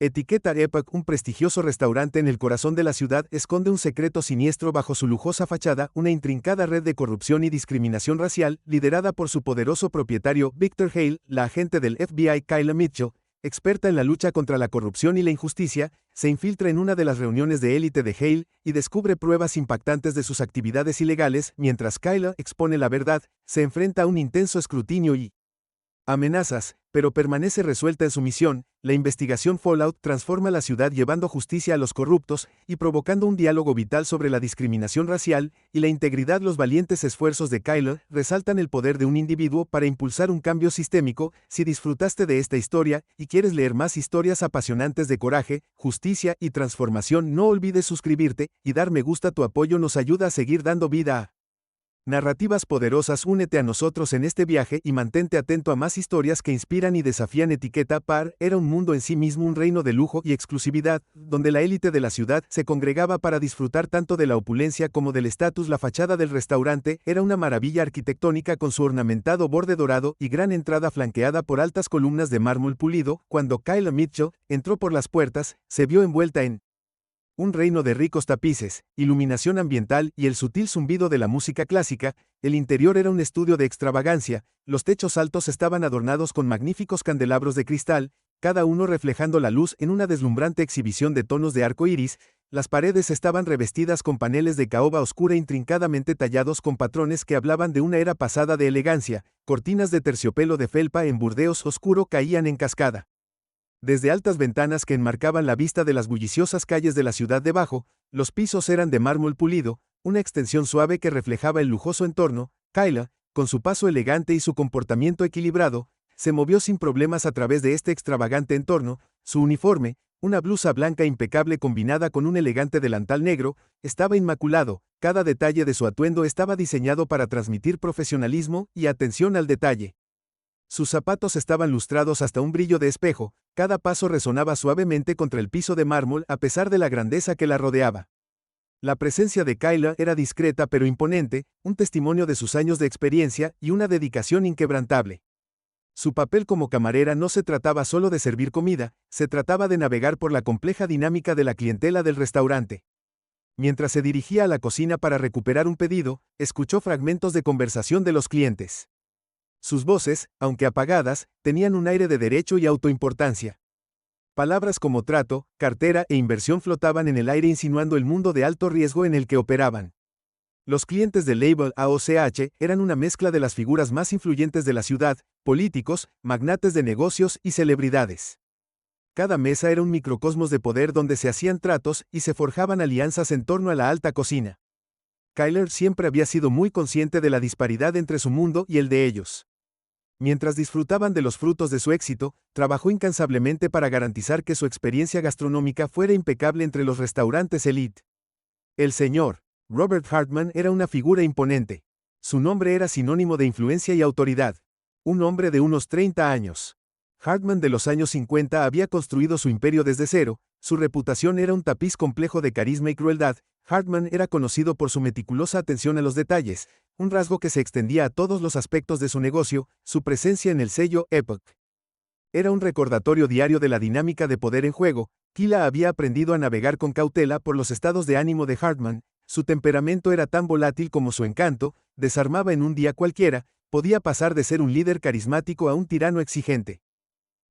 Etiqueta Epoch, un prestigioso restaurante en el corazón de la ciudad, esconde un secreto siniestro bajo su lujosa fachada, una intrincada red de corrupción y discriminación racial, liderada por su poderoso propietario, Victor Hale, la agente del FBI Kyla Mitchell, experta en la lucha contra la corrupción y la injusticia, se infiltra en una de las reuniones de élite de Hale y descubre pruebas impactantes de sus actividades ilegales, mientras Kyla expone la verdad, se enfrenta a un intenso escrutinio y amenazas, pero permanece resuelta en su misión. La investigación Fallout transforma la ciudad llevando justicia a los corruptos y provocando un diálogo vital sobre la discriminación racial y la integridad. Los valientes esfuerzos de Kyla resaltan el poder de un individuo para impulsar un cambio sistémico. Si disfrutaste de esta historia y quieres leer más historias apasionantes de coraje, justicia y transformación, no olvides suscribirte y dar me gusta. Tu apoyo nos ayuda a seguir dando vida a narrativas poderosas. Únete a nosotros en este viaje y mantente atento a más historias que inspiran y desafían. Etiqueta Par era un mundo en sí mismo, un reino de lujo y exclusividad, donde la élite de la ciudad se congregaba para disfrutar tanto de la opulencia como del estatus. La fachada del restaurante era una maravilla arquitectónica con su ornamentado borde dorado y gran entrada flanqueada por altas columnas de mármol pulido. Cuando Kyla Mitchell entró por las puertas, se vio envuelta en un reino de ricos tapices, iluminación ambiental y el sutil zumbido de la música clásica. El interior era un estudio de extravagancia, los techos altos estaban adornados con magníficos candelabros de cristal, cada uno reflejando la luz en una deslumbrante exhibición de tonos de arco iris. Las paredes estaban revestidas con paneles de caoba oscura intrincadamente tallados con patrones que hablaban de una era pasada de elegancia. Cortinas de terciopelo de felpa en burdeos oscuro caían en cascada desde altas ventanas que enmarcaban la vista de las bulliciosas calles de la ciudad debajo. Los pisos eran de mármol pulido, una extensión suave que reflejaba el lujoso entorno. Kyla, con su paso elegante y su comportamiento equilibrado, se movió sin problemas a través de este extravagante entorno. Su uniforme, una blusa blanca impecable combinada con un elegante delantal negro, estaba inmaculado. Cada detalle de su atuendo estaba diseñado para transmitir profesionalismo y atención al detalle. Sus zapatos estaban lustrados hasta un brillo de espejo, cada paso resonaba suavemente contra el piso de mármol a pesar de la grandeza que la rodeaba. La presencia de Kyla era discreta pero imponente, un testimonio de sus años de experiencia y una dedicación inquebrantable. Su papel como camarera no se trataba solo de servir comida, se trataba de navegar por la compleja dinámica de la clientela del restaurante. Mientras se dirigía a la cocina para recuperar un pedido, escuchó fragmentos de conversación de los clientes. Sus voces, aunque apagadas, tenían un aire de derecho y autoimportancia. Palabras como trato, cartera e inversión flotaban en el aire insinuando el mundo de alto riesgo en el que operaban. Los clientes de Label AOCH eran una mezcla de las figuras más influyentes de la ciudad, políticos, magnates de negocios y celebridades. Cada mesa era un microcosmos de poder donde se hacían tratos y se forjaban alianzas en torno a la alta cocina. Kyla siempre había sido muy consciente de la disparidad entre su mundo y el de ellos. Mientras disfrutaban de los frutos de su éxito, trabajó incansablemente para garantizar que su experiencia gastronómica fuera impecable entre los restaurantes elite. El señor Robert Hartman era una figura imponente. Su nombre era sinónimo de influencia y autoridad. Un hombre de unos 30 años. Hartman de los años 50 había construido su imperio desde cero, su reputación era un tapiz complejo de carisma y crueldad. Hartman era conocido por su meticulosa atención a los detalles, un rasgo que se extendía a todos los aspectos de su negocio. Su presencia en el sello Epoch era un recordatorio diario de la dinámica de poder en juego. Kyla había aprendido a navegar con cautela por los estados de ánimo de Hartman. Su temperamento era tan volátil como su encanto, desarmaba en un día cualquiera, podía pasar de ser un líder carismático a un tirano exigente.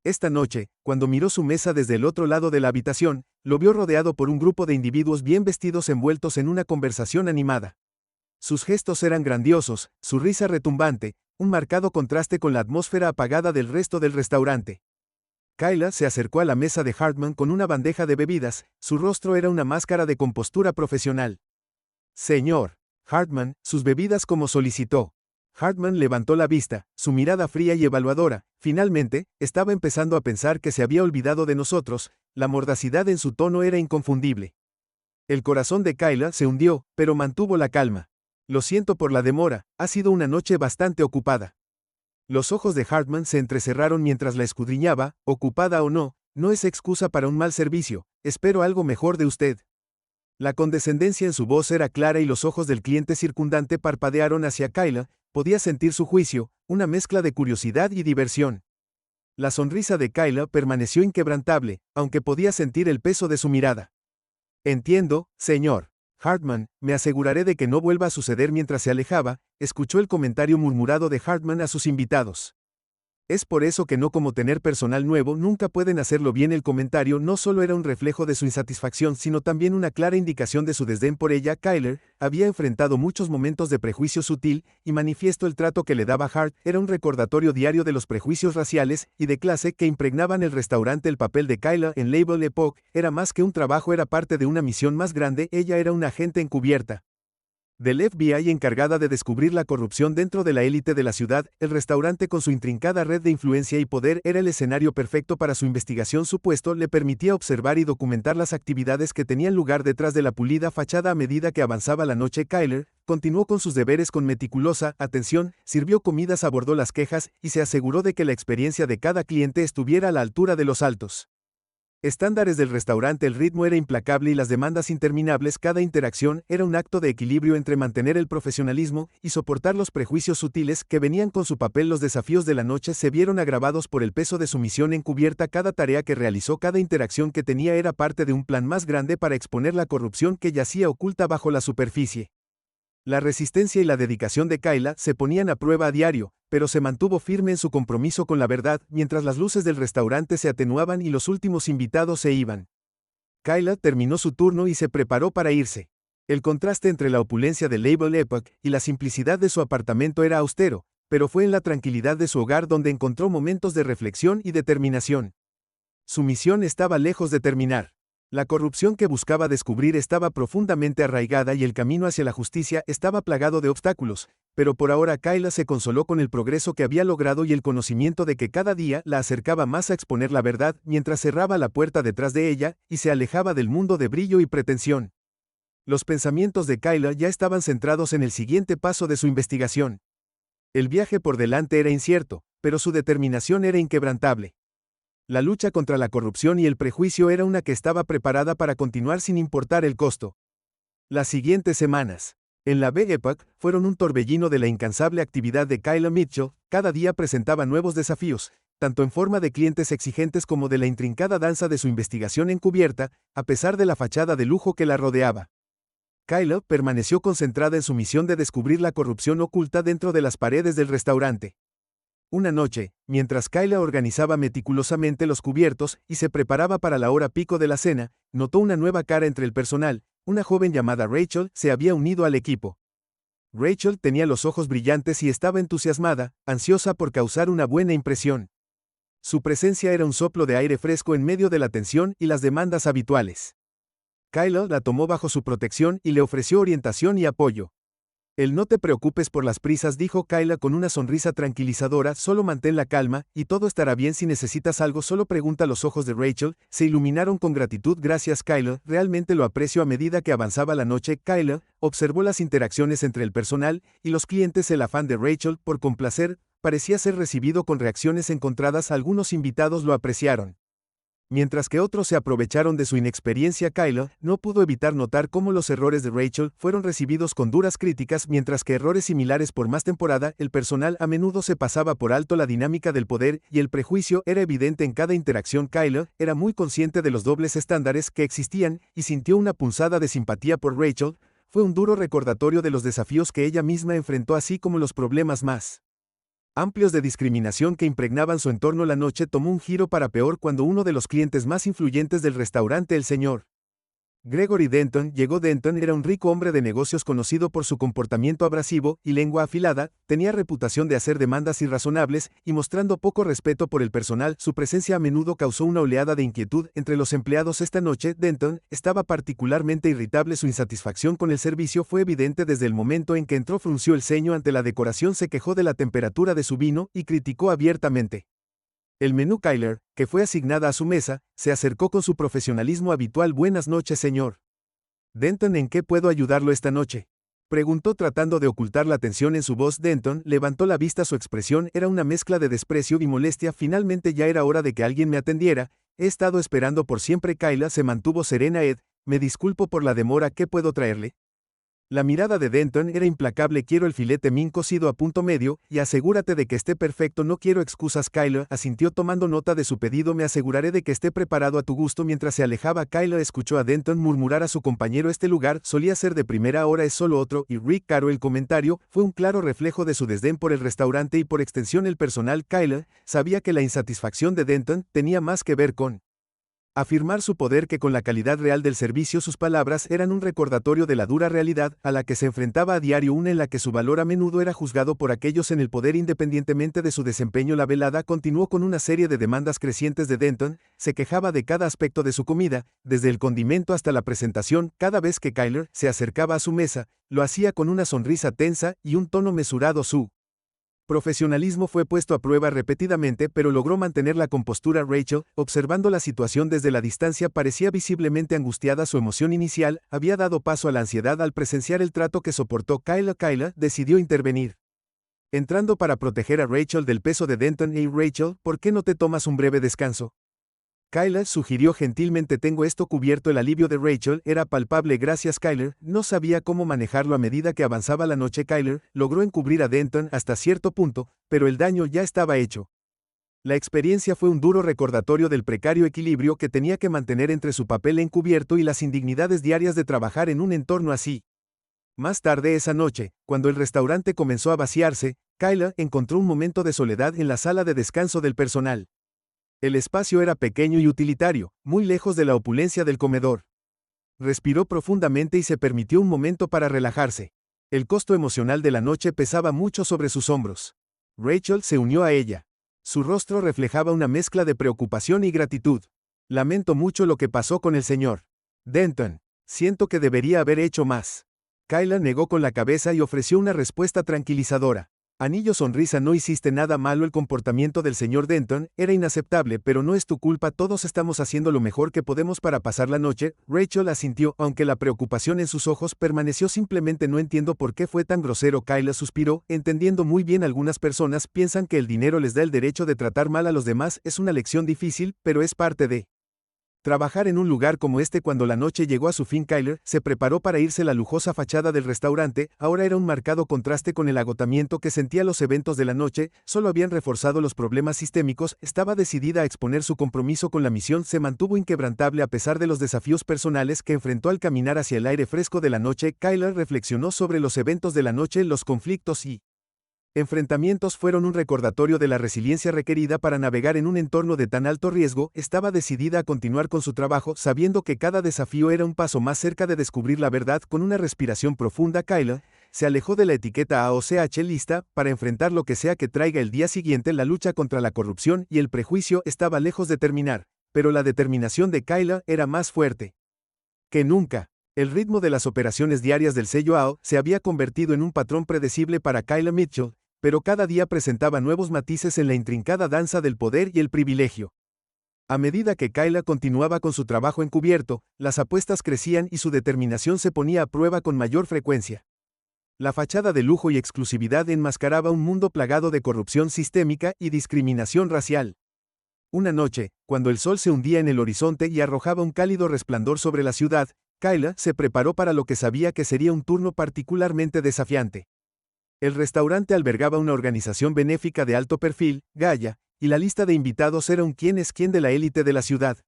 Esta noche, cuando miró su mesa desde el otro lado de la habitación, lo vio rodeado por un grupo de individuos bien vestidos envueltos en una conversación animada. Sus gestos eran grandiosos, su risa retumbante, un marcado contraste con la atmósfera apagada del resto del restaurante. Kyla se acercó a la mesa de Hartman con una bandeja de bebidas, su rostro era una máscara de compostura profesional. Señor Hartman, sus bebidas como solicitó. Hartman levantó la vista, su mirada fría y evaluadora. Finalmente, estaba empezando a pensar que se había olvidado de nosotros. La mordacidad en su tono era inconfundible. El corazón de Kyla se hundió, pero mantuvo la calma. Lo siento por la demora, ha sido una noche bastante ocupada. Los ojos de Hartman se entrecerraron mientras la escudriñaba. Ocupada o no, no es excusa para un mal servicio, espero algo mejor de usted. La condescendencia en su voz era clara y los ojos del cliente circundante parpadearon hacia Kyla. Podía sentir su juicio, una mezcla de curiosidad y diversión. La sonrisa de Kyla permaneció inquebrantable, aunque podía sentir el peso de su mirada. Entiendo, señor Hartman, me aseguraré de que no vuelva a suceder. Mientras se alejaba, escuchó el comentario murmurado de Hartman a sus invitados. Es por eso que no como tener personal nuevo nunca pueden hacerlo bien. El comentario no solo era un reflejo de su insatisfacción, sino también una clara indicación de su desdén por ella. Kyler había enfrentado muchos momentos de prejuicio sutil y manifiesto. El trato que le daba Hart era un recordatorio diario de los prejuicios raciales y de clase que impregnaban el restaurante. El papel de Kyla en Label Epoch era más que un trabajo, era parte de una misión más grande. Ella era una agente encubierta del FBI encargada de descubrir la corrupción dentro de la élite de la ciudad. El restaurante, con su intrincada red de influencia y poder, era el escenario perfecto para su investigación. Su puesto le permitía observar y documentar las actividades que tenían lugar detrás de la pulida fachada. A medida que avanzaba la noche, Kyler continuó con sus deberes con meticulosa atención, sirvió comidas, abordó las quejas y se aseguró de que la experiencia de cada cliente estuviera a la altura de los altos estándares del restaurante. El ritmo era implacable y las demandas interminables. Cada interacción era un acto de equilibrio entre mantener el profesionalismo y soportar los prejuicios sutiles que venían con su papel. Los desafíos de la noche se vieron agravados por el peso de su misión encubierta. Cada tarea que realizó, cada interacción que tenía era parte de un plan más grande para exponer la corrupción que yacía oculta bajo la superficie. La resistencia y la dedicación de Kyla se ponían a prueba a diario, pero se mantuvo firme en su compromiso con la verdad. Mientras las luces del restaurante se atenuaban y los últimos invitados se iban, Kyla terminó su turno y se preparó para irse. El contraste entre la opulencia de Label Epoch y la simplicidad de su apartamento era austero, pero fue en la tranquilidad de su hogar donde encontró momentos de reflexión y determinación. Su misión estaba lejos de terminar. La corrupción que buscaba descubrir estaba profundamente arraigada y el camino hacia la justicia estaba plagado de obstáculos, pero por ahora Kyla se consoló con el progreso que había logrado y el conocimiento de que cada día la acercaba más a exponer la verdad. Mientras cerraba la puerta detrás de ella y se alejaba del mundo de brillo y pretensión, los pensamientos de Kyla ya estaban centrados en el siguiente paso de su investigación. El viaje por delante era incierto, pero su determinación era inquebrantable. La lucha contra la corrupción y el prejuicio era una que estaba preparada para continuar sin importar el costo. Las siguientes semanas en la Epoch fueron un torbellino de la incansable actividad de Kyla Mitchell. Cada día presentaba nuevos desafíos, tanto en forma de clientes exigentes como de la intrincada danza de su investigación encubierta. A pesar de la fachada de lujo que la rodeaba, Kyla permaneció concentrada en su misión de descubrir la corrupción oculta dentro de las paredes del restaurante. Una noche, mientras Kyla organizaba meticulosamente los cubiertos y se preparaba para la hora pico de la cena, notó una nueva cara entre el personal. Una joven llamada Rachel se había unido al equipo. Rachel tenía los ojos brillantes y estaba entusiasmada, ansiosa por causar una buena impresión. Su presencia era un soplo de aire fresco en medio de la tensión y las demandas habituales. Kyla la tomó bajo su protección y le ofreció orientación y apoyo. No te preocupes por las prisas, dijo Kyla con una sonrisa tranquilizadora, solo mantén la calma, y todo estará bien. Si necesitas algo, solo pregunta. Los ojos de Rachel se iluminaron con gratitud. Gracias, Kyla, realmente lo aprecio. A medida que avanzaba la noche, Kyla observó las interacciones entre el personal y los clientes. El afán de Rachel por complacer parecía ser recibido con reacciones encontradas. Algunos invitados lo apreciaron, mientras que otros se aprovecharon de su inexperiencia. Kyla no pudo evitar notar cómo los errores de Rachel fueron recibidos con duras críticas, mientras que errores similares por más temporada. El personal a menudo se pasaba por alto. La dinámica del poder y el prejuicio era evidente en cada interacción. Kyla era muy consciente de los dobles estándares que existían y sintió una punzada de simpatía por Rachel. Fue un duro recordatorio de los desafíos que ella misma enfrentó, así como los problemas más amplios de discriminación que impregnaban su entorno. La noche tomó un giro para peor cuando uno de los clientes más influyentes del restaurante, el señor Gregory Denton, llegó. Denton era un rico hombre de negocios conocido por su comportamiento abrasivo y lengua afilada. Tenía reputación de hacer demandas irrazonables y mostrando poco respeto por el personal. Su presencia a menudo causó una oleada de inquietud entre los empleados. Esta noche, Denton estaba particularmente irritable. Su insatisfacción con el servicio fue evidente desde el momento en que entró. Frunció el ceño ante la decoración, se quejó de la temperatura de su vino y criticó abiertamente el menú. Kyler, que fue asignada a su mesa, se acercó con su profesionalismo habitual. Buenas noches, señor Denton, ¿en qué puedo ayudarlo esta noche?, preguntó tratando de ocultar la tensión en su voz. Denton levantó la vista. Su expresión era una mezcla de desprecio y molestia. Finalmente ya era hora de que alguien me atendiera. He estado esperando por siempre. Kyla se mantuvo serena. Me disculpo por la demora. ¿Qué puedo traerle?, La mirada de Denton era implacable. Quiero el filete mink cocido a punto medio, y asegúrate de que esté perfecto. No quiero excusas. Kyler asintió tomando nota de su pedido. Me aseguraré de que esté preparado a tu gusto. Mientras se alejaba, Kyler escuchó a Denton murmurar a su compañero: este lugar solía ser de primera, ahora es solo otro. Y Rick Caro. El comentario fue un claro reflejo de su desdén por el restaurante y por extensión el personal. Kyler sabía que la insatisfacción de Denton tenía más que ver con afirmar su poder que con la calidad real del servicio. Sus palabras eran un recordatorio de la dura realidad a la que se enfrentaba a diario, una en la que su valor a menudo era juzgado por aquellos en el poder independientemente de su desempeño. La velada continuó con una serie de demandas crecientes de Denton. Se quejaba de cada aspecto de su comida, desde el condimento hasta la presentación. Cada vez que Kyler se acercaba a su mesa, lo hacía con una sonrisa tensa y un tono mesurado. Su profesionalismo fue puesto a prueba repetidamente, pero logró mantener la compostura. Rachel, observando la situación desde la distancia, parecía visiblemente angustiada. Su emoción inicial había dado paso a la ansiedad al presenciar el trato que soportó. Kyler decidió intervenir, entrando para proteger a Rachel del peso de Denton. Hey Rachel, ¿por qué no te tomas un breve descanso? Kyler sugirió gentilmente. Tengo esto cubierto. El alivio de Rachel era palpable. Gracias. Kyler no sabía cómo manejarlo. A medida que avanzaba la noche, Kyler logró encubrir a Denton hasta cierto punto, pero el daño ya estaba hecho. La experiencia fue un duro recordatorio del precario equilibrio que tenía que mantener entre su papel encubierto y las indignidades diarias de trabajar en un entorno así. Más tarde esa noche, cuando el restaurante comenzó a vaciarse, Kyler encontró un momento de soledad en la sala de descanso del personal. El espacio era pequeño y utilitario, muy lejos de la opulencia del comedor. Respiró profundamente y se permitió un momento para relajarse. El costo emocional de la noche pesaba mucho sobre sus hombros. Rachel se unió a ella. Su rostro reflejaba una mezcla de preocupación y gratitud. Lamento mucho lo que pasó con el señor Denton. Siento que debería haber hecho más. Kyler negó con la cabeza y ofreció una respuesta tranquilizadora. Anillo sonrisa. No hiciste nada malo. El comportamiento del señor Denton era inaceptable, pero no es tu culpa. Todos estamos haciendo lo mejor que podemos para pasar la noche. Rachel asintió, aunque la preocupación en sus ojos permaneció. Simplemente no entiendo por qué fue tan grosero. Kyler suspiró, entendiendo muy bien. Algunas personas piensan que el dinero les da el derecho de tratar mal a los demás. Es una lección difícil, pero es parte de trabajar en un lugar como este. Cuando la noche llegó a su fin, Kyler se preparó para irse. La lujosa fachada del restaurante ahora era un marcado contraste con el agotamiento que sentía. Los eventos de la noche solo habían reforzado los problemas sistémicos. Estaba decidida a exponer su compromiso con la misión. Se mantuvo inquebrantable a pesar de los desafíos personales que enfrentó al caminar hacia el aire fresco de la noche. Kyler reflexionó sobre los eventos de la noche. Los conflictos y enfrentamientos fueron un recordatorio de la resiliencia requerida para navegar en un entorno de tan alto riesgo. Estaba decidida a continuar con su trabajo, sabiendo que cada desafío era un paso más cerca de descubrir la verdad. Con una respiración profunda, Kyler se alejó de la etiqueta AOCH lista para enfrentar lo que sea que traiga el día siguiente. La lucha contra la corrupción y el prejuicio estaba lejos de terminar, pero la determinación de Kyler era más fuerte que nunca. El ritmo de las operaciones diarias del sello AO se había convertido en un patrón predecible para Kyler Mitchell, pero cada día presentaba nuevos matices en la intrincada danza del poder y el privilegio. A medida que Kyler continuaba con su trabajo encubierto, las apuestas crecían y su determinación se ponía a prueba con mayor frecuencia. La fachada de lujo y exclusividad enmascaraba un mundo plagado de corrupción sistémica y discriminación racial. Una noche, cuando el sol se hundía en el horizonte y arrojaba un cálido resplandor sobre la ciudad, Kyler se preparó para lo que sabía que sería un turno particularmente desafiante. El restaurante albergaba una organización benéfica de alto perfil, Gaia, y la lista de invitados era un quién es quién de la élite de la ciudad.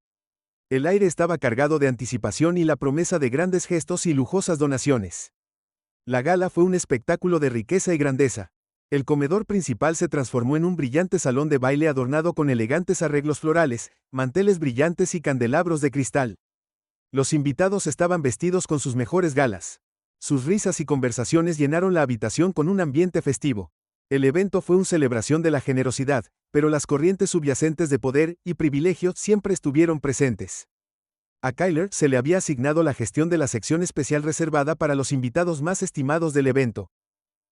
El aire estaba cargado de anticipación y la promesa de grandes gestos y lujosas donaciones. La gala fue un espectáculo de riqueza y grandeza. El comedor principal se transformó en un brillante salón de baile adornado con elegantes arreglos florales, manteles brillantes y candelabros de cristal. Los invitados estaban vestidos con sus mejores galas. Sus risas y conversaciones llenaron la habitación con un ambiente festivo. El evento fue una celebración de la generosidad, pero las corrientes subyacentes de poder y privilegio siempre estuvieron presentes. A Kyler se le había asignado la gestión de la sección especial reservada para los invitados más estimados del evento.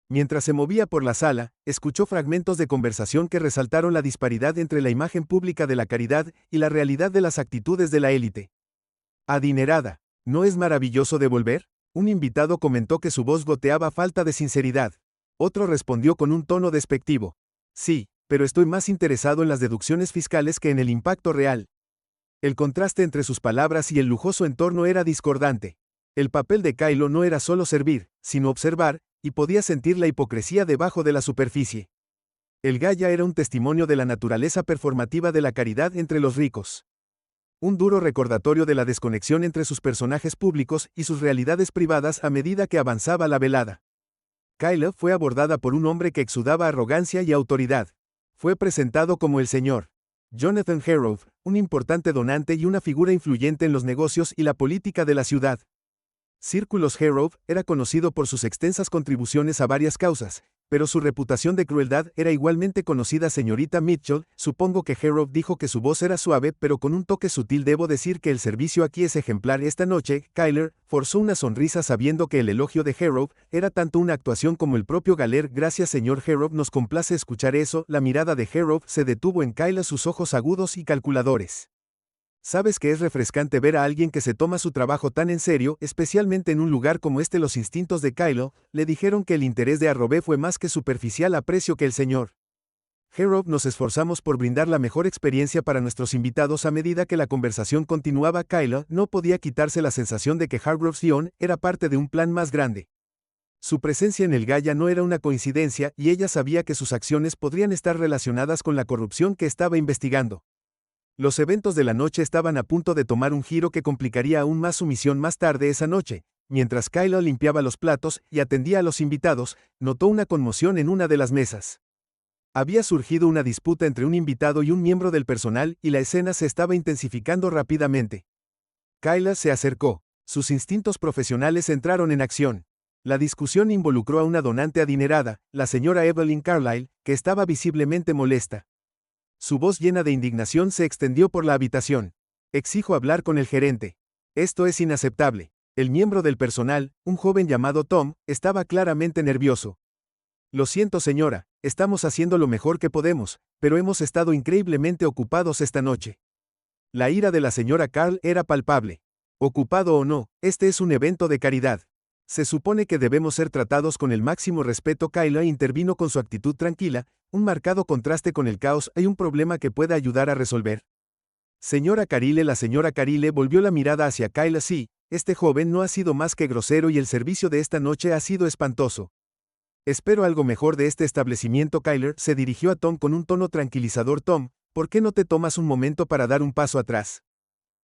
Mientras se movía por la sala, escuchó fragmentos de conversación que resaltaron la disparidad entre la imagen pública de la caridad y la realidad de las actitudes de la élite. Adinerada, ¿no es maravilloso devolver? Un invitado comentó que su voz goteaba falta de sinceridad. Otro respondió con un tono despectivo. Sí, pero estoy más interesado en las deducciones fiscales que en el impacto real. El contraste entre sus palabras y el lujoso entorno era discordante. El papel de Kylo no era solo servir, sino observar, y podía sentir la hipocresía debajo de la superficie. El Gaia era un testimonio de la naturaleza performativa de la caridad entre los ricos. Un duro recordatorio de la desconexión entre sus personajes públicos y sus realidades privadas a medida que avanzaba la velada. Kylo fue abordada por un hombre que exudaba arrogancia y autoridad. Fue presentado como el Sr. Jonathan Harrow, un importante donante y una figura influyente en los negocios y la política de la ciudad. Círculos Harrow era conocido por sus extensas contribuciones a varias causas, pero su reputación de crueldad era igualmente conocida. Señorita Mitchell, supongo que Harrow dijo que su voz era suave, pero con un toque sutil. Debo decir que el servicio aquí es ejemplar esta noche. Kyler forzó una sonrisa sabiendo que el elogio de Harrow era tanto una actuación como el propio Galer. Gracias, señor Harrow, nos complace escuchar eso. La mirada de Harrow se detuvo en Kyler, sus ojos agudos y calculadores. Sabes que es refrescante ver a alguien que se toma su trabajo tan en serio, especialmente en un lugar como este. Los instintos de Kylo le dijeron que el interés de Arrowve fue más que superficial aprecio que el señor Harrow. Nos esforzamos por brindar la mejor experiencia para nuestros invitados. A medida que la conversación continuaba, Kylo no podía quitarse la sensación de que Hargrove Sion era parte de un plan más grande. Su presencia en el Gaia no era una coincidencia y ella sabía que sus acciones podrían estar relacionadas con la corrupción que estaba investigando. Los eventos de la noche estaban a punto de tomar un giro que complicaría aún más su misión. Más tarde esa noche, mientras Kylo limpiaba los platos y atendía a los invitados, notó una conmoción en una de las mesas. Había surgido una disputa entre un invitado y un miembro del personal y la escena se estaba intensificando rápidamente. Kylo se acercó. Sus instintos profesionales entraron en acción. La discusión involucró a una donante adinerada, la señora Evelyn Carlyle, que estaba visiblemente molesta. Su voz llena de indignación se extendió por la habitación. Exijo hablar con el gerente. Esto es inaceptable. El miembro del personal, un joven llamado Tom, estaba claramente nervioso. Lo siento, señora, estamos haciendo lo mejor que podemos, pero hemos estado increíblemente ocupados esta noche. La ira de la señora Carl era palpable. Ocupado o no, este es un evento de caridad. Se supone que debemos ser tratados con el máximo respeto. Kylo intervino con su actitud tranquila, un marcado contraste con el caos. ¿Hay un problema que pueda ayudar a resolver? Señora Carile. La señora Carile volvió la mirada hacia Kylo. Sí, este joven no ha sido más que grosero y el servicio de esta noche ha sido espantoso. Espero algo mejor de este establecimiento. Kyler se dirigió a Tom con un tono tranquilizador. Tom, ¿por qué no te tomas un momento para dar un paso atrás?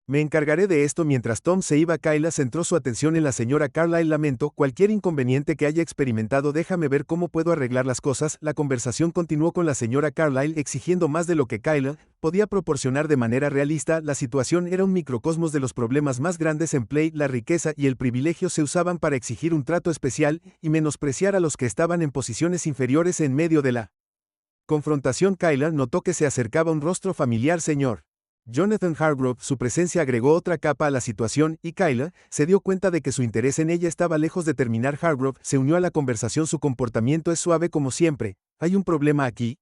Me encargaré de esto. Mientras Tom se iba, Kyla centró su atención en la señora Carlyle. Lamento cualquier inconveniente que haya experimentado. Déjame ver cómo puedo arreglar las cosas. La conversación continuó con la señora Carlyle exigiendo más de lo que Kyla podía proporcionar de manera realista. La situación era un microcosmos de los problemas más grandes en Play. La riqueza y el privilegio se usaban para exigir un trato especial y menospreciar a los que estaban en posiciones inferiores. En medio de la confrontación, Kyla notó que se acercaba un rostro familiar. Señor Jonathan Hargrove. Su presencia agregó otra capa a la situación y Kyla se dio cuenta de que su interés en ella estaba lejos de terminar. Hargrove se unió a la conversación. Su comportamiento es suave como siempre. ¿Hay un problema aquí?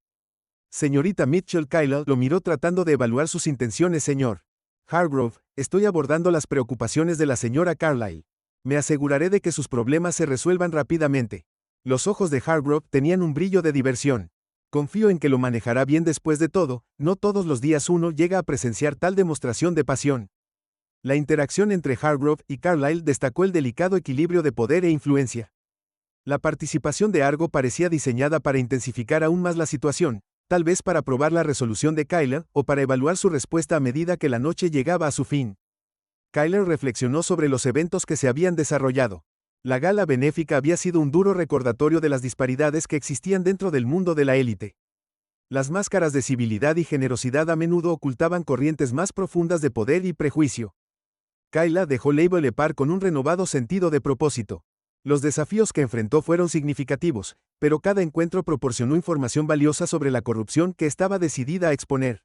Señorita Mitchell. Kyla lo miró tratando de evaluar sus intenciones. Señor Hargrove, estoy abordando las preocupaciones de la señora Carlyle. Me aseguraré de que sus problemas se resuelvan rápidamente. Los ojos de Hargrove tenían un brillo de diversión. Confío en que lo manejará bien. Después de todo, no todos los días uno llega a presenciar tal demostración de pasión. La interacción entre Hargrove y Carlyle destacó el delicado equilibrio de poder e influencia. La participación de Argo parecía diseñada para intensificar aún más la situación, tal vez para probar la resolución de Kyla o para evaluar su respuesta a medida que la noche llegaba a su fin. Kyler reflexionó sobre los eventos que se habían desarrollado. La gala benéfica había sido un duro recordatorio de las disparidades que existían dentro del mundo de la élite. Las máscaras de civilidad y generosidad a menudo ocultaban corrientes más profundas de poder y prejuicio. Kyla dejó Label Park con un renovado sentido de propósito. Los desafíos que enfrentó fueron significativos, pero cada encuentro proporcionó información valiosa sobre la corrupción que estaba decidida a exponer.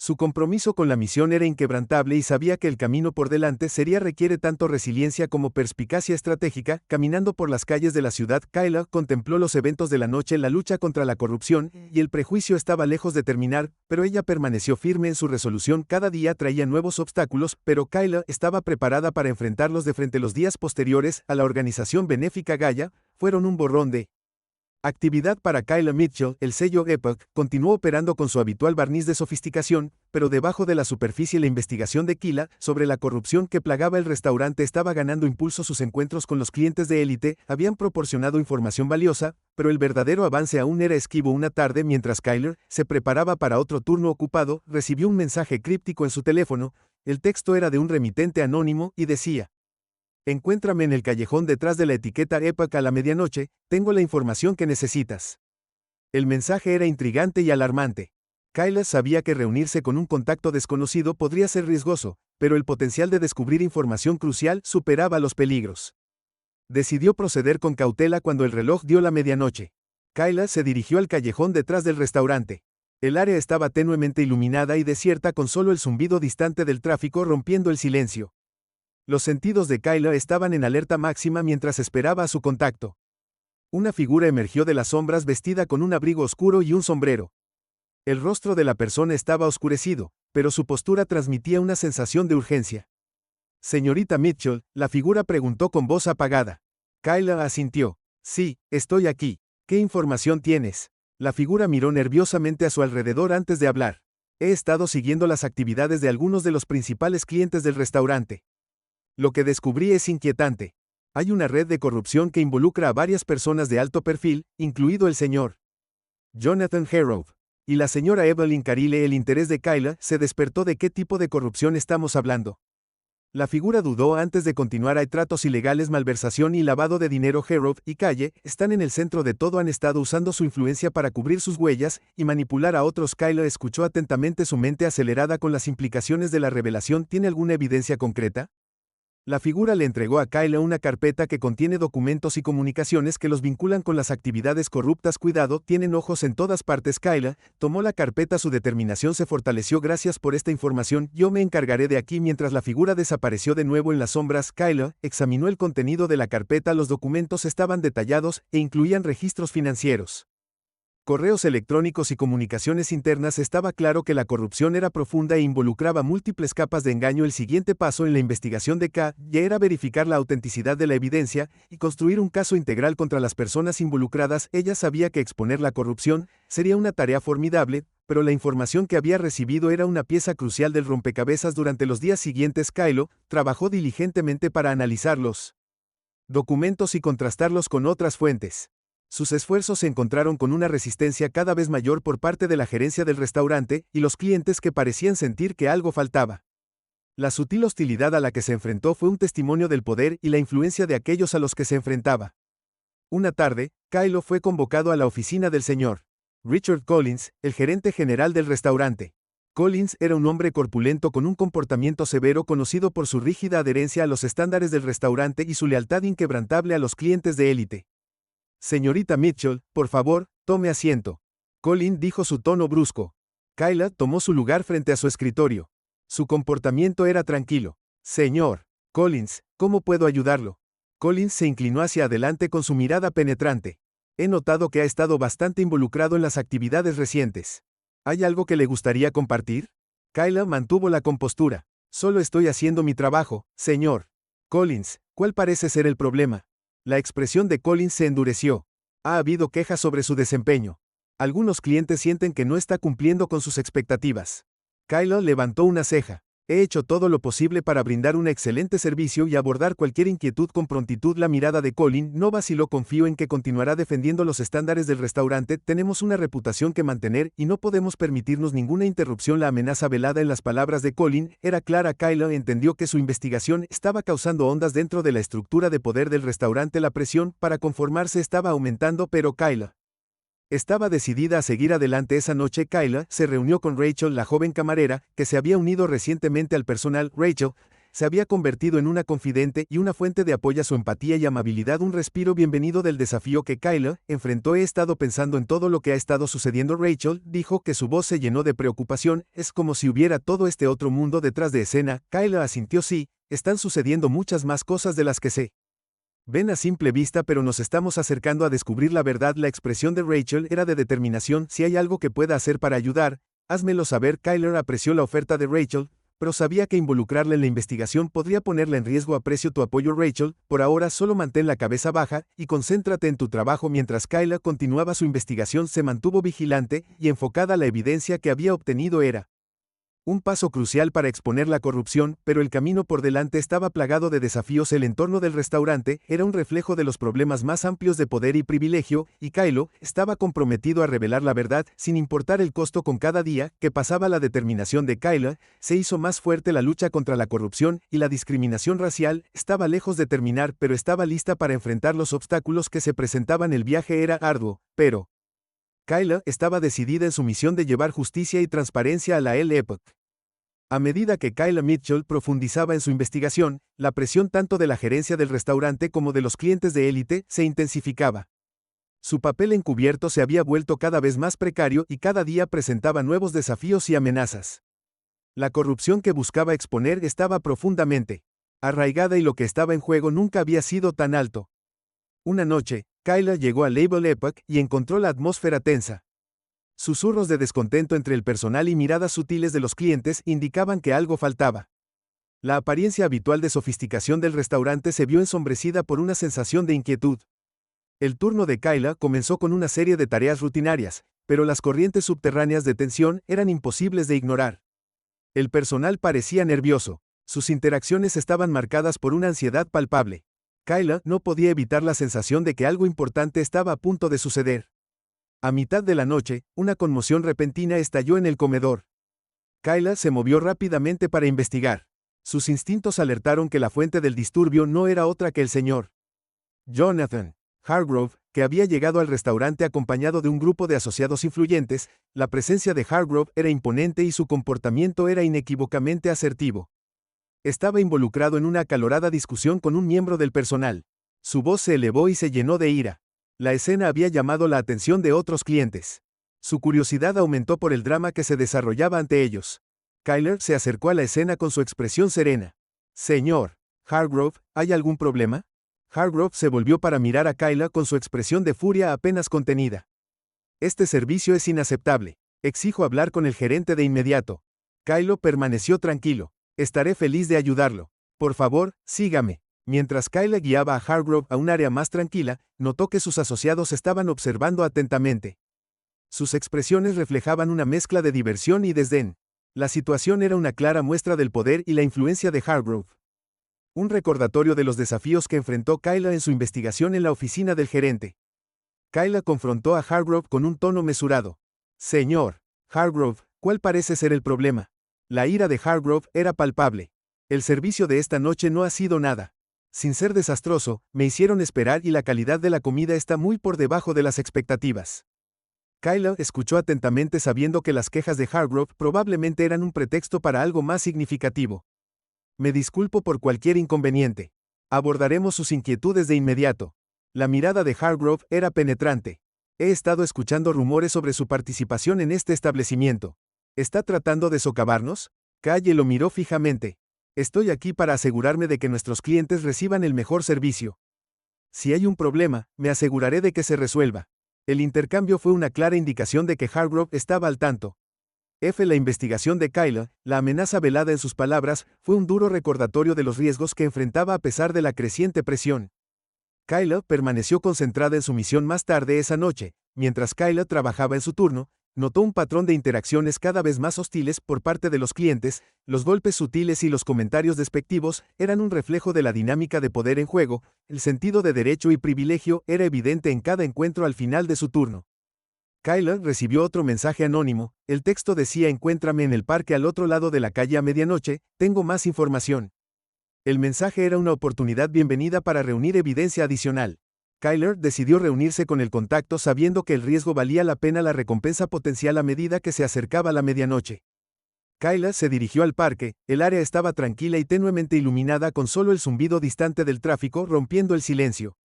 Su compromiso con la misión era inquebrantable y sabía que el camino por delante requiere tanto resiliencia como perspicacia estratégica. Caminando por las calles de la ciudad, Kyla contempló los eventos de la noche. La lucha contra la corrupción y el prejuicio estaba lejos de terminar, pero ella permaneció firme en su resolución. Cada día traía nuevos obstáculos, pero Kyla estaba preparada para enfrentarlos de frente. Los días posteriores a la organización benéfica Gaia fueron un borrón de Actividad para Kyla Mitchell. El sello Epoch continuó operando con su habitual barniz de sofisticación, pero debajo de la superficie la investigación de Kyla sobre la corrupción que plagaba el restaurante estaba ganando impulso. Sus encuentros con los clientes de élite habían proporcionado información valiosa, pero el verdadero avance aún era esquivo. Una tarde, mientras Kyler se preparaba para otro turno ocupado, recibió un mensaje críptico en su teléfono. El texto era de un remitente anónimo y decía: encuéntrame en el callejón detrás de la etiqueta Epoch a la medianoche, tengo la información que necesitas. El mensaje era intrigante y alarmante. Kyla sabía que reunirse con un contacto desconocido podría ser riesgoso, pero el potencial de descubrir información crucial superaba los peligros. Decidió proceder con cautela cuando el reloj dio la medianoche. Kyla se dirigió al callejón detrás del restaurante. El área estaba tenuemente iluminada y desierta, con solo el zumbido distante del tráfico rompiendo el silencio. Los sentidos de Kyla estaban en alerta máxima mientras esperaba a su contacto. Una figura emergió de las sombras vestida con un abrigo oscuro y un sombrero. El rostro de la persona estaba oscurecido, pero su postura transmitía una sensación de urgencia. Señorita Mitchell, la figura preguntó con voz apagada. Kyla asintió. Sí, estoy aquí. ¿Qué información tienes? La figura miró nerviosamente a su alrededor antes de hablar. He estado siguiendo las actividades de algunos de los principales clientes del restaurante. Lo que descubrí es inquietante. Hay una red de corrupción que involucra a varias personas de alto perfil, incluido el señor Jonathan Harrow y la señora Evelyn Carile. El interés de Kyla se despertó. ¿De qué tipo de corrupción estamos hablando? La figura dudó antes de continuar. Hay tratos ilegales, malversación y lavado de dinero. Harrow y Calle están en el centro de todo. Han estado usando su influencia para cubrir sus huellas y manipular a otros. Kyla escuchó atentamente, su mente acelerada con las implicaciones de la revelación. ¿Tiene alguna evidencia concreta? La figura le entregó a Kyla una carpeta que contiene documentos y comunicaciones que los vinculan con las actividades corruptas. Cuidado, tienen ojos en todas partes. Kyla tomó la carpeta, su determinación se fortaleció. Gracias por esta información, yo me encargaré de aquí. Mientras la figura desapareció de nuevo en las sombras, Kyla examinó el contenido de la carpeta. Los documentos estaban detallados e incluían registros financieros, correos electrónicos y comunicaciones internas. Estaba claro que la corrupción era profunda e involucraba múltiples capas de engaño. El siguiente paso en la investigación de K ya era verificar la autenticidad de la evidencia y construir un caso integral contra las personas involucradas. Ella sabía que exponer la corrupción sería una tarea formidable, pero la información que había recibido era una pieza crucial del rompecabezas. Durante los días siguientes, Kylo trabajó diligentemente para analizar los documentos y contrastarlos con otras fuentes. Sus esfuerzos se encontraron con una resistencia cada vez mayor por parte de la gerencia del restaurante y los clientes, que parecían sentir que algo faltaba. La sutil hostilidad a la que se enfrentó fue un testimonio del poder y la influencia de aquellos a los que se enfrentaba. Una tarde, Kylo fue convocado a la oficina del señor Richard Collins, el gerente general del restaurante. Collins era un hombre corpulento con un comportamiento severo, conocido por su rígida adherencia a los estándares del restaurante y su lealtad inquebrantable a los clientes de élite. Señorita Mitchell, por favor, tome asiento. Collins dijo, su tono brusco. Kyla tomó su lugar frente a su escritorio. Su comportamiento era tranquilo. Señor Collins, ¿cómo puedo ayudarlo? Collins se inclinó hacia adelante con su mirada penetrante. He notado que ha estado bastante involucrado en las actividades recientes. ¿Hay algo que le gustaría compartir? Kyla mantuvo la compostura. Solo estoy haciendo mi trabajo, señor Collins. ¿Cuál parece ser el problema? La expresión de Collins se endureció. Ha habido quejas sobre su desempeño. Algunos clientes sienten que no está cumpliendo con sus expectativas. Kyla levantó una ceja. He hecho todo lo posible para brindar un excelente servicio y abordar cualquier inquietud con prontitud. La mirada de Collins no vaciló. Confío en que continuará defendiendo los estándares del restaurante. Tenemos una reputación que mantener y no podemos permitirnos ninguna interrupción. La amenaza velada en las palabras de Collins era clara. Kyla entendió que su investigación estaba causando ondas dentro de la estructura de poder del restaurante. La presión para conformarse estaba aumentando, pero Kyla estaba decidida a seguir adelante. Esa noche, Kyla se reunió con Rachel, la joven camarera, que se había unido recientemente al personal. Rachel se había convertido en una confidente y una fuente de apoyo. Su empatía y amabilidad, un respiro bienvenido del desafío que Kyla enfrentó. He estado pensando en todo lo que ha estado sucediendo. Rachel dijo, que su voz se llenó de preocupación. Es como si hubiera todo este otro mundo detrás de escena. Kyla asintió. Sí, están sucediendo muchas más cosas de las que sé. Ven a simple vista, pero nos estamos acercando a descubrir la verdad. La expresión de Rachel era de determinación. Si hay algo que pueda hacer para ayudar, házmelo saber. Kyla apreció la oferta de Rachel, pero sabía que involucrarla en la investigación podría ponerla en riesgo. Aprecio tu apoyo, Rachel, por ahora solo mantén la cabeza baja y concéntrate en tu trabajo. Mientras Kayla continuaba su investigación, se mantuvo vigilante y enfocada. La evidencia que había obtenido era un paso crucial para exponer la corrupción, pero el camino por delante estaba plagado de desafíos. El entorno del restaurante era un reflejo de los problemas más amplios de poder y privilegio, y Kylo estaba comprometido a revelar la verdad, sin importar el costo. Con cada día que pasaba, la determinación de Kylo se hizo más fuerte. La lucha contra la corrupción y la discriminación racial estaba lejos de terminar, pero estaba lista para enfrentar los obstáculos que se presentaban. El viaje era arduo, pero Kylo estaba decidida en su misión de llevar justicia y transparencia a la L-Epoch. A medida que Kayla Mitchell profundizaba en su investigación, la presión tanto de la gerencia del restaurante como de los clientes de élite se intensificaba. Su papel encubierto se había vuelto cada vez más precario y cada día presentaba nuevos desafíos y amenazas. La corrupción que buscaba exponer estaba profundamente arraigada y lo que estaba en juego nunca había sido tan alto. Una noche, Kayla llegó a Label Epoch y encontró la atmósfera tensa. Susurros de descontento entre el personal y miradas sutiles de los clientes indicaban que algo faltaba. La apariencia habitual de sofisticación del restaurante se vio ensombrecida por una sensación de inquietud. El turno de Kayla comenzó con una serie de tareas rutinarias, pero las corrientes subterráneas de tensión eran imposibles de ignorar. El personal parecía nervioso. Sus interacciones estaban marcadas por una ansiedad palpable. Kayla no podía evitar la sensación de que algo importante estaba a punto de suceder. A mitad de la noche, una conmoción repentina estalló en el comedor. Kayla se movió rápidamente para investigar. Sus instintos alertaron que la fuente del disturbio no era otra que el señor Jonathan Hargrove, que había llegado al restaurante acompañado de un grupo de asociados influyentes. La presencia de Hargrove era imponente y su comportamiento era inequívocamente asertivo. Estaba involucrado en una acalorada discusión con un miembro del personal. Su voz se elevó y se llenó de ira. La escena había llamado la atención de otros clientes. Su curiosidad aumentó por el drama que se desarrollaba ante ellos. Kyler se acercó a la escena con su expresión serena. Señor Hargrove, ¿hay algún problema? Hargrove se volvió para mirar a Kayla con su expresión de furia apenas contenida. Este servicio es inaceptable. Exijo hablar con el gerente de inmediato. Kylo permaneció tranquilo. Estaré feliz de ayudarlo. Por favor, sígame. Mientras Kayla guiaba a Hargrove a un área más tranquila, notó que sus asociados estaban observando atentamente. Sus expresiones reflejaban una mezcla de diversión y desdén. La situación era una clara muestra del poder y la influencia de Hargrove. Un recordatorio de los desafíos que enfrentó Kayla en su investigación en la oficina del gerente. Kayla confrontó a Hargrove con un tono mesurado. Señor Hargrove, ¿cuál parece ser el problema? La ira de Hargrove era palpable. El servicio de esta noche no ha sido nada. Sin ser desastroso, me hicieron esperar y la calidad de la comida está muy por debajo de las expectativas. Kayla escuchó atentamente sabiendo que las quejas de Hargrove probablemente eran un pretexto para algo más significativo. Me disculpo por cualquier inconveniente. Abordaremos sus inquietudes de inmediato. La mirada de Hargrove era penetrante. He estado escuchando rumores sobre su participación en este establecimiento. ¿Está tratando de socavarnos? Kayla lo miró fijamente. Estoy aquí para asegurarme de que nuestros clientes reciban el mejor servicio. Si hay un problema, me aseguraré de que se resuelva. El intercambio fue una clara indicación de que Hargrove estaba al tanto. La investigación de Kayla, la amenaza velada en sus palabras, fue un duro recordatorio de los riesgos que enfrentaba a pesar de la creciente presión. Kayla permaneció concentrada en su misión. Más tarde esa noche, mientras Kayla trabajaba en su turno, notó un patrón de interacciones cada vez más hostiles por parte de los clientes. Los golpes sutiles y los comentarios despectivos eran un reflejo de la dinámica de poder en juego. El sentido de derecho y privilegio era evidente en cada encuentro. Al final de su turno, Kayla recibió otro mensaje anónimo. El texto decía: encuéntrame en el parque al otro lado de la calle a medianoche, tengo más información. El mensaje era una oportunidad bienvenida para reunir evidencia adicional. Kayla decidió reunirse con el contacto sabiendo que el riesgo valía la pena la recompensa potencial a medida que se acercaba la medianoche. Kayla se dirigió al parque. El área estaba tranquila y tenuemente iluminada, con solo el zumbido distante del tráfico rompiendo el silencio.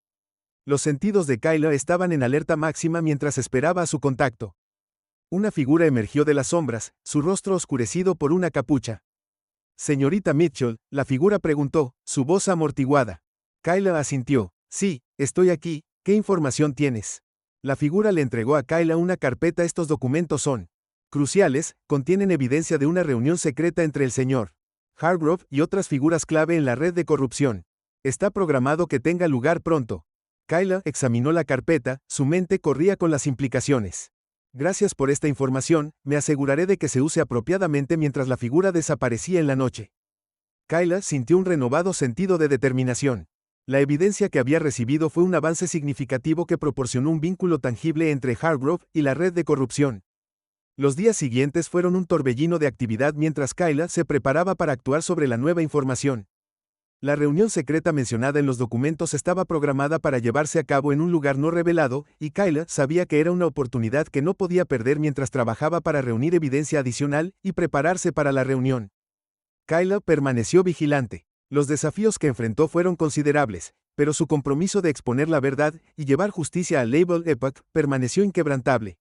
Los sentidos de Kayla estaban en alerta máxima mientras esperaba a su contacto. Una figura emergió de las sombras, su rostro oscurecido por una capucha. Señorita Mitchell, la figura preguntó, su voz amortiguada. Kayla asintió. Sí, estoy aquí. ¿Qué información tienes? La figura le entregó a Kayla una carpeta. Estos documentos son cruciales, contienen evidencia de una reunión secreta entre el señor Hargrove y otras figuras clave en la red de corrupción. Está programado que tenga lugar pronto. Kayla examinó la carpeta, su mente corría con las implicaciones. Gracias por esta información, me aseguraré de que se use apropiadamente mientras la figura desaparecía en la noche. Kayla sintió un renovado sentido de determinación. La evidencia que había recibido fue un avance significativo que proporcionó un vínculo tangible entre Hargrove y la red de corrupción. Los días siguientes fueron un torbellino de actividad mientras Kayla se preparaba para actuar sobre la nueva información. La reunión secreta mencionada en los documentos estaba programada para llevarse a cabo en un lugar no revelado, y Kayla sabía que era una oportunidad que no podía perder mientras trabajaba para reunir evidencia adicional y prepararse para la reunión. Kayla permaneció vigilante. Los desafíos que enfrentó fueron considerables, pero su compromiso de exponer la verdad y llevar justicia al Label Epoch permaneció inquebrantable.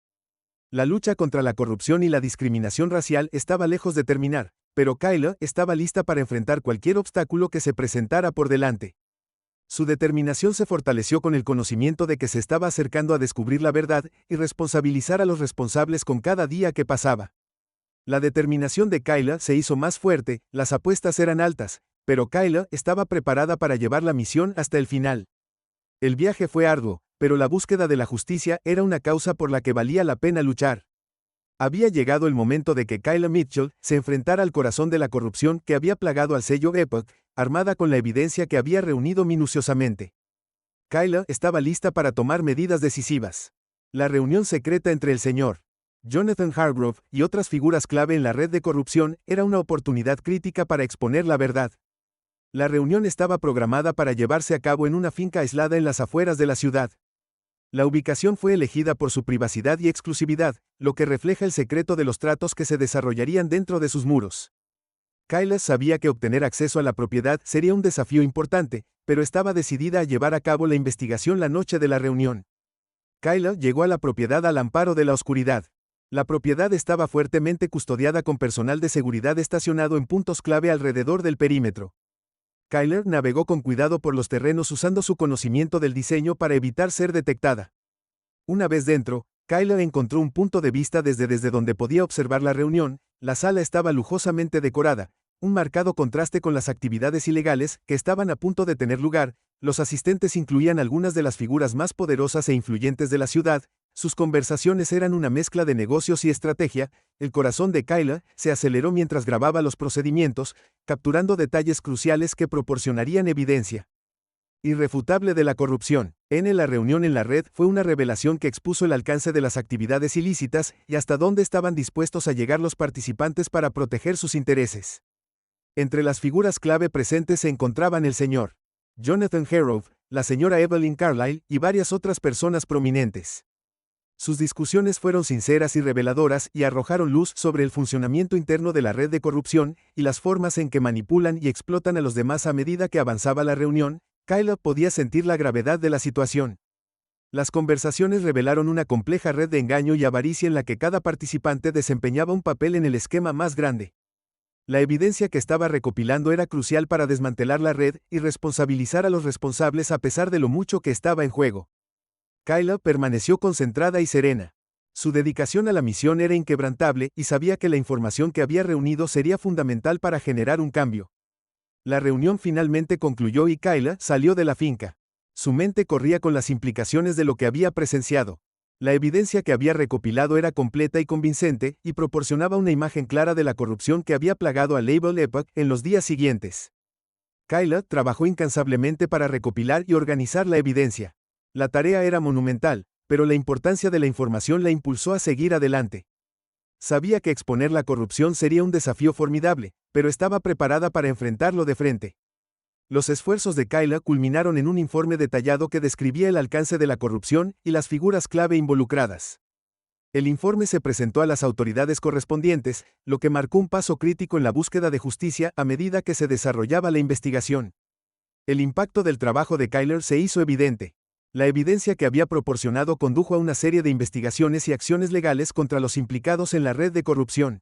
La lucha contra la corrupción y la discriminación racial estaba lejos de terminar, pero Kayla estaba lista para enfrentar cualquier obstáculo que se presentara por delante. Su determinación se fortaleció con el conocimiento de que se estaba acercando a descubrir la verdad y responsabilizar a los responsables con cada día que pasaba. La determinación de Kayla se hizo más fuerte, las apuestas eran altas, pero Kayla estaba preparada para llevar la misión hasta el final. El viaje fue arduo, pero la búsqueda de la justicia era una causa por la que valía la pena luchar. Había llegado el momento de que Kayla Mitchell se enfrentara al corazón de la corrupción que había plagado al sello Epoch, armada con la evidencia que había reunido minuciosamente. Kayla estaba lista para tomar medidas decisivas. La reunión secreta entre el señor Jonathan Hargrove y otras figuras clave en la red de corrupción era una oportunidad crítica para exponer la verdad. La reunión estaba programada para llevarse a cabo en una finca aislada en las afueras de la ciudad. La ubicación fue elegida por su privacidad y exclusividad, lo que refleja el secreto de los tratos que se desarrollarían dentro de sus muros. Kayla sabía que obtener acceso a la propiedad sería un desafío importante, pero estaba decidida a llevar a cabo la investigación la noche de la reunión. Kayla llegó a la propiedad al amparo de la oscuridad. La propiedad estaba fuertemente custodiada con personal de seguridad estacionado en puntos clave alrededor del perímetro. Kayla navegó con cuidado por los terrenos usando su conocimiento del diseño para evitar ser detectada. Una vez dentro, Kayla encontró un punto de vista desde donde podía observar la reunión. La sala estaba lujosamente decorada, un marcado contraste con las actividades ilegales que estaban a punto de tener lugar. Los asistentes incluían algunas de las figuras más poderosas e influyentes de la ciudad. Sus conversaciones eran una mezcla de negocios y estrategia. El corazón de Kayla se aceleró mientras grababa los procedimientos, capturando detalles cruciales que proporcionarían evidencia irrefutable de la corrupción. La reunión en la red fue una revelación que expuso el alcance de las actividades ilícitas y hasta dónde estaban dispuestos a llegar los participantes para proteger sus intereses. Entre las figuras clave presentes se encontraban el señor Jonathan Hargrove, la señora Evelyn Carlyle y varias otras personas prominentes. Sus discusiones fueron sinceras y reveladoras y arrojaron luz sobre el funcionamiento interno de la red de corrupción y las formas en que manipulan y explotan a los demás a medida que avanzaba la reunión. Kayla podía sentir la gravedad de la situación. Las conversaciones revelaron una compleja red de engaño y avaricia en la que cada participante desempeñaba un papel en el esquema más grande. La evidencia que estaba recopilando era crucial para desmantelar la red y responsabilizar a los responsables a pesar de lo mucho que estaba en juego. Kayla permaneció concentrada y serena. Su dedicación a la misión era inquebrantable y sabía que la información que había reunido sería fundamental para generar un cambio. La reunión finalmente concluyó y Kayla salió de la finca. Su mente corría con las implicaciones de lo que había presenciado. La evidencia que había recopilado era completa y convincente y proporcionaba una imagen clara de la corrupción que había plagado a Label Epoch en los días siguientes. Kayla trabajó incansablemente para recopilar y organizar la evidencia. La tarea era monumental, pero la importancia de la información la impulsó a seguir adelante. Sabía que exponer la corrupción sería un desafío formidable, pero estaba preparada para enfrentarlo de frente. Los esfuerzos de Kayla culminaron en un informe detallado que describía el alcance de la corrupción y las figuras clave involucradas. El informe se presentó a las autoridades correspondientes, lo que marcó un paso crítico en la búsqueda de justicia a medida que se desarrollaba la investigación. El impacto del trabajo de Kayla se hizo evidente. La evidencia que había proporcionado condujo a una serie de investigaciones y acciones legales contra los implicados en la red de corrupción.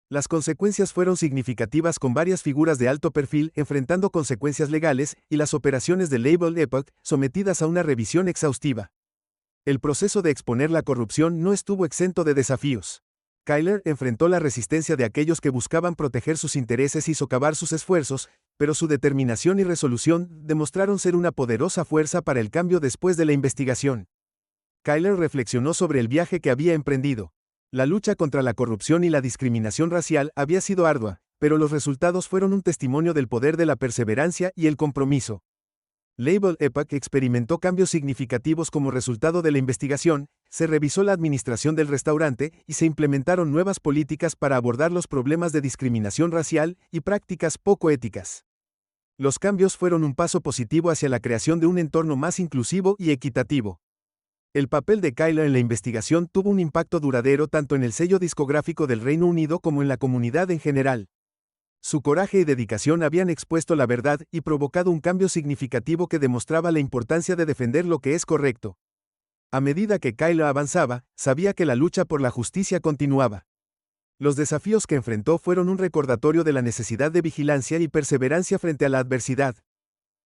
Las consecuencias fueron significativas con varias figuras de alto perfil enfrentando consecuencias legales y las operaciones de Label Epoch sometidas a una revisión exhaustiva. El proceso de exponer la corrupción no estuvo exento de desafíos. Kyler enfrentó la resistencia de aquellos que buscaban proteger sus intereses y socavar sus esfuerzos, pero su determinación y resolución demostraron ser una poderosa fuerza para el cambio después de la investigación. Kyler reflexionó sobre el viaje que había emprendido. La lucha contra la corrupción y la discriminación racial había sido ardua, pero los resultados fueron un testimonio del poder de la perseverancia y el compromiso. Label EPAC experimentó cambios significativos como resultado de la investigación, se revisó la administración del restaurante y se implementaron nuevas políticas para abordar los problemas de discriminación racial y prácticas poco éticas. Los cambios fueron un paso positivo hacia la creación de un entorno más inclusivo y equitativo. El papel de Kyler en la investigación tuvo un impacto duradero tanto en el sello discográfico del Reino Unido como en la comunidad en general. Su coraje y dedicación habían expuesto la verdad y provocado un cambio significativo que demostraba la importancia de defender lo que es correcto. A medida que Kyler avanzaba, sabía que la lucha por la justicia continuaba. Los desafíos que enfrentó fueron un recordatorio de la necesidad de vigilancia y perseverancia frente a la adversidad.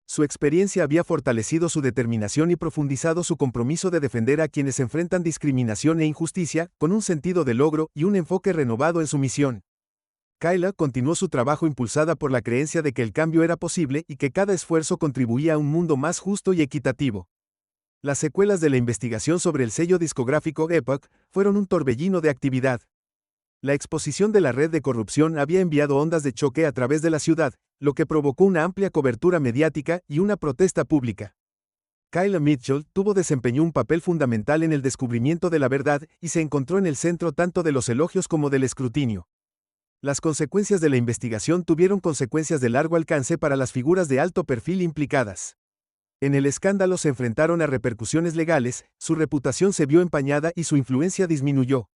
Su experiencia había fortalecido su determinación y profundizado su compromiso de defender a quienes enfrentan discriminación e injusticia, con un sentido de logro y un enfoque renovado en su misión. Kyler continuó su trabajo impulsada por la creencia de que el cambio era posible y que cada esfuerzo contribuía a un mundo más justo y equitativo. Las secuelas de la investigación sobre el sello discográfico EPAC fueron un torbellino de actividad. La exposición de la red de corrupción había enviado ondas de choque a través de la ciudad, lo que provocó una amplia cobertura mediática y una protesta pública. Kyler Mitchell desempeñó un papel fundamental en el descubrimiento de la verdad y se encontró en el centro tanto de los elogios como del escrutinio. Las consecuencias de la investigación tuvieron consecuencias de largo alcance para las figuras de alto perfil implicadas. En el escándalo se enfrentaron a repercusiones legales, su reputación se vio empañada y su influencia disminuyó.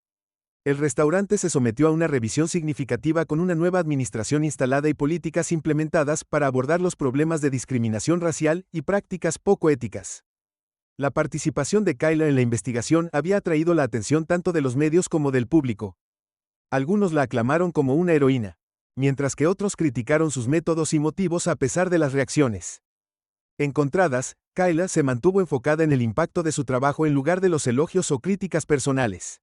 El restaurante se sometió a una revisión significativa con una nueva administración instalada y políticas implementadas para abordar los problemas de discriminación racial y prácticas poco éticas. La participación de Kyler en la investigación había atraído la atención tanto de los medios como del público. Algunos la aclamaron como una heroína, mientras que otros criticaron sus métodos y motivos a pesar de las reacciones encontradas. Kyler se mantuvo enfocada en el impacto de su trabajo en lugar de los elogios o críticas personales.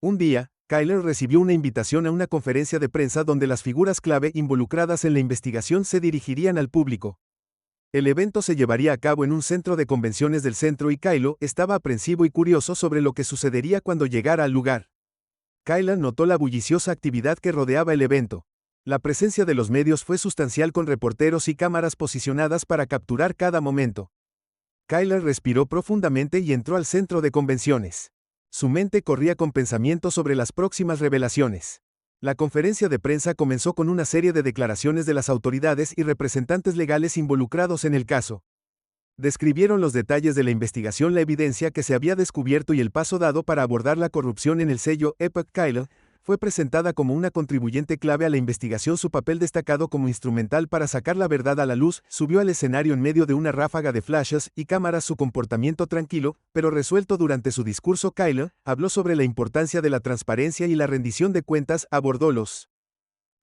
Un día, Kyler recibió una invitación a una conferencia de prensa donde las figuras clave involucradas en la investigación se dirigirían al público. El evento se llevaría a cabo en un centro de convenciones del centro y Kyler estaba aprensivo y curioso sobre lo que sucedería cuando llegara al lugar. Kyler notó la bulliciosa actividad que rodeaba el evento. La presencia de los medios fue sustancial con reporteros y cámaras posicionadas para capturar cada momento. Kyler respiró profundamente y entró al centro de convenciones. Su mente corría con pensamientos sobre las próximas revelaciones. La conferencia de prensa comenzó con una serie de declaraciones de las autoridades y representantes legales involucrados en el caso. Describieron los detalles de la investigación, la evidencia que se había descubierto y el paso dado para abordar la corrupción en el sello EPAC. Kyler fue presentada como una contribuyente clave a la investigación, su papel destacado como instrumental para sacar la verdad a la luz. Subió al escenario en medio de una ráfaga de flashes y cámaras, su comportamiento tranquilo, pero resuelto durante su discurso. Kyler habló sobre la importancia de la transparencia y la rendición de cuentas, abordó los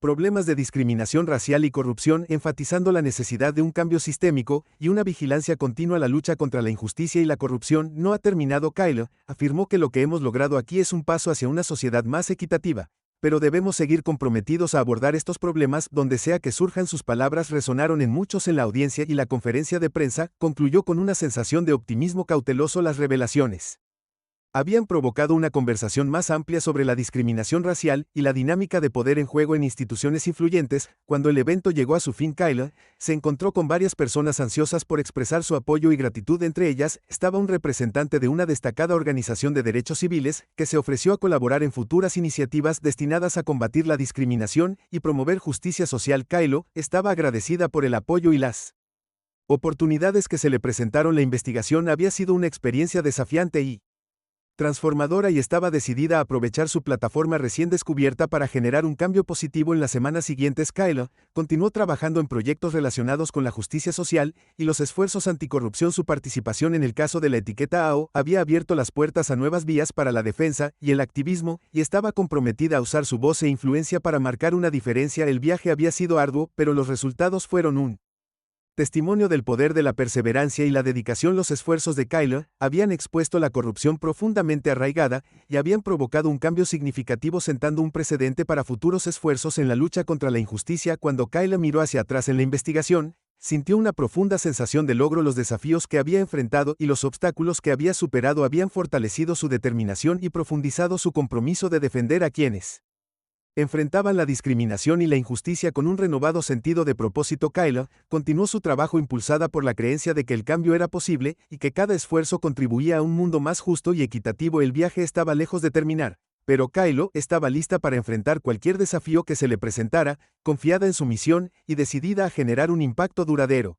problemas de discriminación racial y corrupción, enfatizando la necesidad de un cambio sistémico y una vigilancia continua. La lucha contra la injusticia y la corrupción no ha terminado. Kyler afirmó que lo que hemos logrado aquí es un paso hacia una sociedad más equitativa, pero debemos seguir comprometidos a abordar estos problemas donde sea que surjan. Sus palabras resonaron en muchos en la audiencia y la conferencia de prensa concluyó con una sensación de optimismo cauteloso. Las revelaciones habían provocado una conversación más amplia sobre la discriminación racial y la dinámica de poder en juego en instituciones influyentes. Cuando el evento llegó a su fin, Kyler se encontró con varias personas ansiosas por expresar su apoyo y gratitud. Entre ellas estaba un representante de una destacada organización de derechos civiles que se ofreció a colaborar en futuras iniciativas destinadas a combatir la discriminación y promover justicia social. Kyler estaba agradecida por el apoyo y las oportunidades que se le presentaron. La investigación había sido una experiencia desafiante y transformadora y estaba decidida a aprovechar su plataforma recién descubierta para generar un cambio positivo. En las semanas siguientes, Kyler continuó trabajando en proyectos relacionados con la justicia social y los esfuerzos anticorrupción. Su participación en el caso de la etiqueta AO había abierto las puertas a nuevas vías para la defensa y el activismo, y estaba comprometida a usar su voz e influencia para marcar una diferencia. El viaje había sido arduo, pero los resultados fueron un Testimonio del poder de la perseverancia y la dedicación. Los esfuerzos de Kylo habían expuesto la corrupción profundamente arraigada y habían provocado un cambio significativo, sentando un precedente para futuros esfuerzos en la lucha contra la injusticia. Cuando Kylo miró hacia atrás en la investigación, sintió una profunda sensación de logro. Los desafíos que había enfrentado y los obstáculos que había superado habían fortalecido su determinación y profundizado su compromiso de defender a quienes enfrentaban la discriminación y la injusticia. Con un renovado sentido de propósito, Kylo continuó su trabajo, impulsada por la creencia de que el cambio era posible y que cada esfuerzo contribuía a un mundo más justo y equitativo. El viaje estaba lejos de terminar, pero Kylo estaba lista para enfrentar cualquier desafío que se le presentara, confiada en su misión y decidida a generar un impacto duradero.